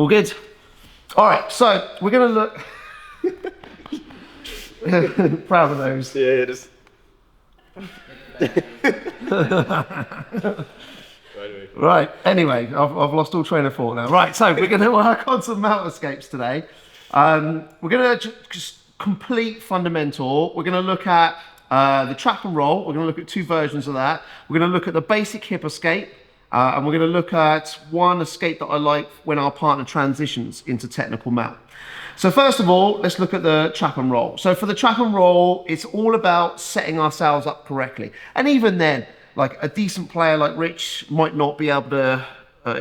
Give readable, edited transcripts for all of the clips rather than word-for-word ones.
All good? All right, so we're gonna look. Proud of those. Yeah, just. Right, anyway, I've lost all train of thought now. Right, so we're going to work on some mount escapes today. We're going to just complete fundamental. We're going to look at the trap and roll. We're going to look at two versions of that. We're going to look at the basic hip escape. And we're going to look at one escape that I like when our partner transitions into technical mount. So first of all, let's look at the trap and roll. So for the trap and roll, it's all about setting ourselves up correctly. And even then, like a decent player like Rich might not be able to,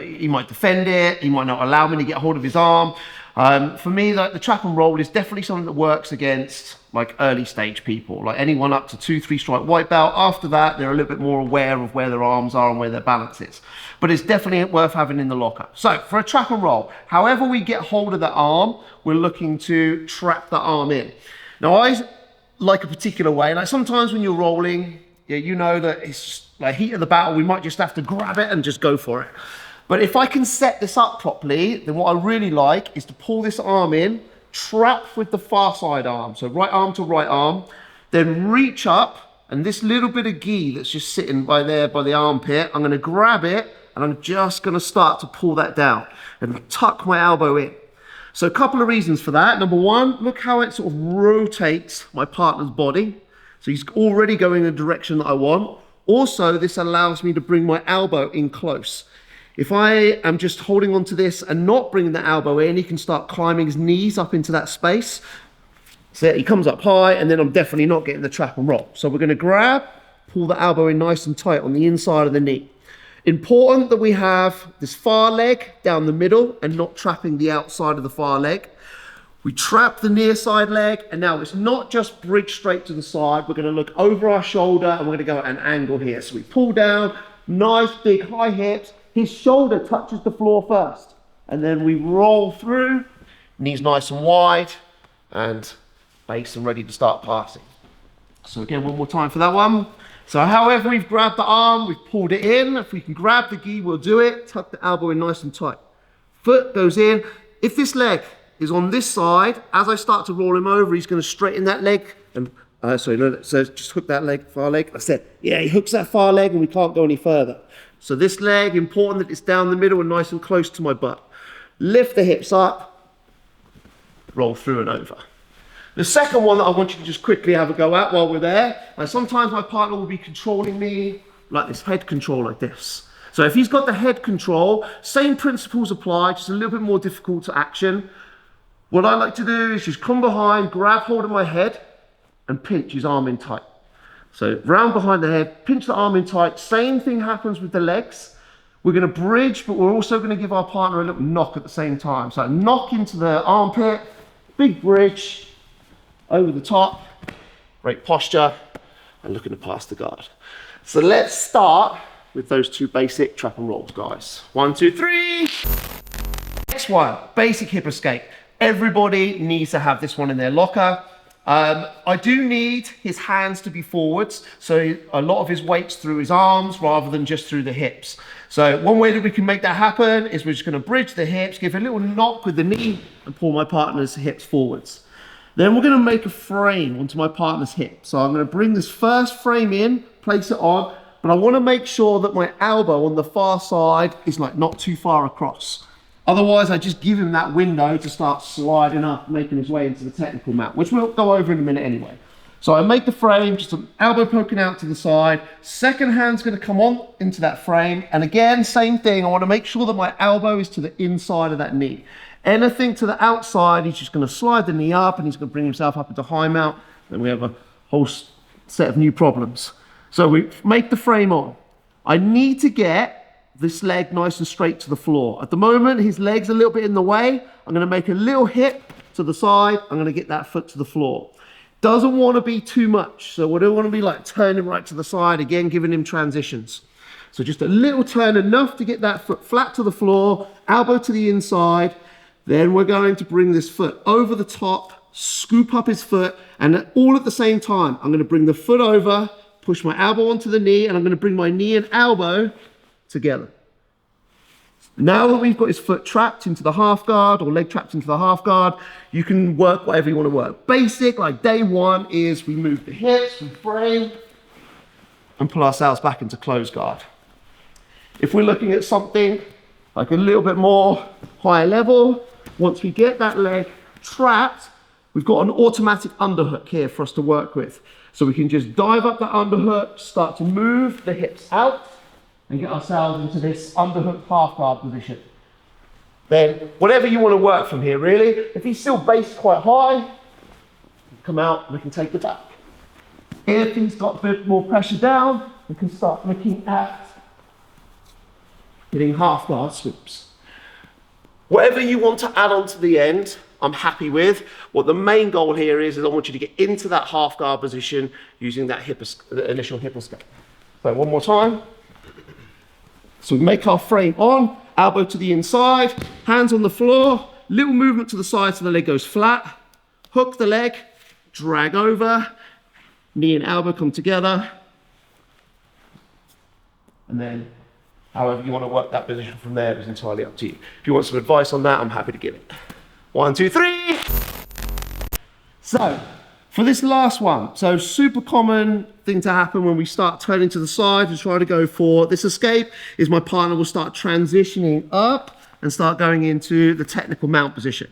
he might defend it, he might not allow me to get hold of his arm. For me, like the trap and roll is definitely something that works against like early stage people, like anyone up to 2-3 stripe white belt. After that, they're a little bit more aware of where their arms are and where their balance is. But it's definitely worth having in the locker. So for a trap and roll, however we get hold of that arm, we're looking to trap the arm in. Now I like a particular way, like sometimes when you're rolling, yeah, you know that it's just like heat of the battle, we might just have to grab it and just go for it. But if I can set this up properly, then what I really like is to pull this arm in, trap with the far side arm. So right arm to right arm, then reach up, and this little bit of gi that's just sitting by there by the armpit, I'm gonna grab it and I'm just gonna start to pull that down and tuck my elbow in. So a couple of reasons for that. Number one, look how it sort of rotates my partner's body. So he's already going in the direction that I want. Also, this allows me to bring my elbow in close. If I am just holding onto this and not bringing the elbow in, he can start climbing his knees up into that space. So he comes up high, and then I'm definitely not getting the trap and roll. So we're gonna grab, pull the elbow in nice and tight on the inside of the knee. Important that we have this far leg down the middle and not trapping the outside of the far leg. We trap the near side leg, and now it's not just bridge straight to the side. We're gonna look over our shoulder and we're gonna go at an angle here. So we pull down, nice big high hips. His shoulder touches the floor first, and then we roll through, knees nice and wide, and base and ready to start passing. So again, one more time for that one. So however we've grabbed the arm, we've pulled it in. If we can grab the gi, we'll do it. Tuck the elbow in nice and tight. Foot goes in. If this leg is on this side, as I start to roll him over, he's going to straighten that leg. And so just hook that leg, far leg. I said, yeah, he hooks that far leg and we can't go any further. So this leg, important that it's down the middle and nice and close to my butt. Lift the hips up, roll through and over. The second one that I want you to just quickly have a go at while we're there, and sometimes my partner will be controlling me like this, head control like this. So if he's got the head control, same principles apply, just a little bit more difficult to action. What I like to do is just come behind, grab hold of my head and pinch his arm in tight. So round behind the head, pinch the arm in tight. Same thing happens with the legs. We're going to bridge, but we're also going to give our partner a little knock at the same time. So knock into the armpit, big bridge, over the top, great posture, and looking to pass the guard. So let's start with those two basic trap and rolls, guys. 1, 2, 3. Next one, basic hip escape. Everybody needs to have this one in their locker. I do need his hands to be forwards, so a lot of his weight's through his arms rather than just through the hips. So one way that we can make that happen is we're just going to bridge the hips, give a little knock with the knee, and pull my partner's hips forwards. Then we're going to make a frame onto my partner's hip. So I'm going to bring this first frame in, place it on, but I want to make sure that my elbow on the far side is like not too far across. Otherwise, I just give him that window to start sliding up, making his way into the technical mat, which we'll go over in a minute anyway. So I make the frame, just an elbow poking out to the side. Second hand's going to come on into that frame. And again, same thing. I want to make sure that my elbow is to the inside of that knee. Anything to the outside, he's just going to slide the knee up and he's going to bring himself up into high mount. Then we have a whole set of new problems. So we make the frame on. I need to get this leg nice and straight to the floor. At the moment, his leg's a little bit in the way. I'm going to make a little hip to the side. I'm going to get that foot to the floor. Doesn't want to be too much. So we don't want to be like turning right to the side, again, giving him transitions. So just a little turn, enough to get that foot flat to the floor, elbow to the inside. Then we're going to bring this foot over the top, scoop up his foot, and all at the same time, I'm going to bring the foot over, push my elbow onto the knee, and I'm going to bring my knee and elbow together. Now that we've got his foot trapped into the half guard or leg trapped into the half guard, you can work whatever you want to work. Basic, like day one, is we move the hips, we frame, and pull ourselves back into closed guard. If we're looking at something like a little bit more higher level, once we get that leg trapped, we've got an automatic underhook here for us to work with. So we can just dive up that underhook, start to move the hips out, and get ourselves into this underhook half guard position. Then whatever you want to work from here, really. If he's still based quite high, come out and we can take it back. If he's got a bit more pressure down, we can start looking at hitting half guard sweeps. Whatever you want to add on to the end, I'm happy with. What the main goal here is I want you to get into that half guard position using that the initial hip escape. So one more time. So we make our frame on, elbow to the inside, hands on the floor, little movement to the side so the leg goes flat, hook the leg, drag over, knee and elbow come together, and then however you want to work that position from there is entirely up to you. If you want some advice on that, I'm happy to give it. 1, 2, 3. So, for this last one, so super common thing to happen when we start turning to the side and try to go for this escape is my partner will start transitioning up and start going into the technical mount position.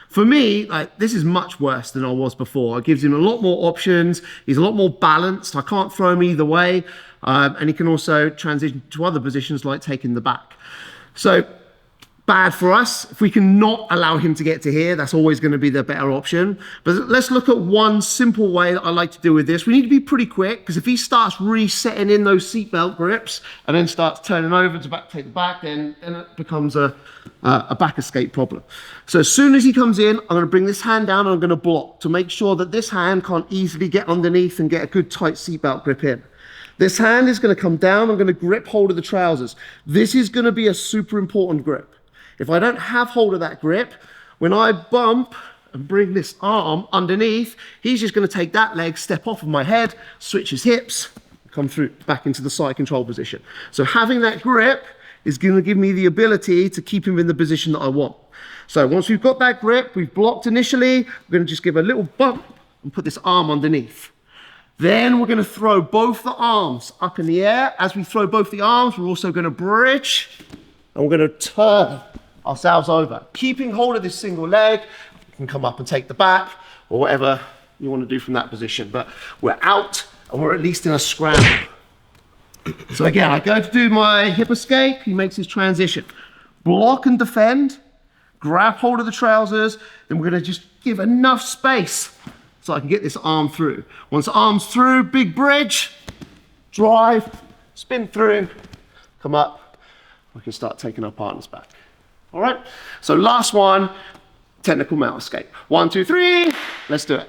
For me, like, this is much worse than I was before. It gives him a lot more options. He's a lot more balanced. I can't throw him either way. And he can also transition to other positions like taking the back. So bad for us. If we can not allow him to get to here, that's always going to be the better option. But let's look at one simple way that I like to deal with this. We need to be pretty quick, because if he starts resetting in those seatbelt grips and then starts turning over to take the back, then it becomes a back escape problem. So as soon as he comes in, I'm going to bring this hand down and I'm going to block to make sure that this hand can't easily get underneath and get a good tight seatbelt grip in. This hand is going to come down. I'm going to grip hold of the trousers. This is going to be a super important grip. If I don't have hold of that grip, when I bump and bring this arm underneath, he's just going to take that leg, step off of my head, switch his hips, come through back into the side control position. So having that grip is going to give me the ability to keep him in the position that I want. So once we've got that grip, we've blocked initially, we're going to just give a little bump and put this arm underneath. Then we're going to throw both the arms up in the air. As we throw both the arms, we're also going to bridge and we're going to turn ourselves over. Keeping hold of this single leg, you can come up and take the back or whatever you want to do from that position. But we're out and we're at least in a scramble. So again, I go to do my hip escape. He makes his transition. Block and defend. Grab hold of the trousers. Then we're going to just give enough space so I can get this arm through. Once the arm's through, big bridge, drive, spin through, come up. We can start taking our partners back. All right, so last one, technical mount escape. 1, 2, 3, let's do it.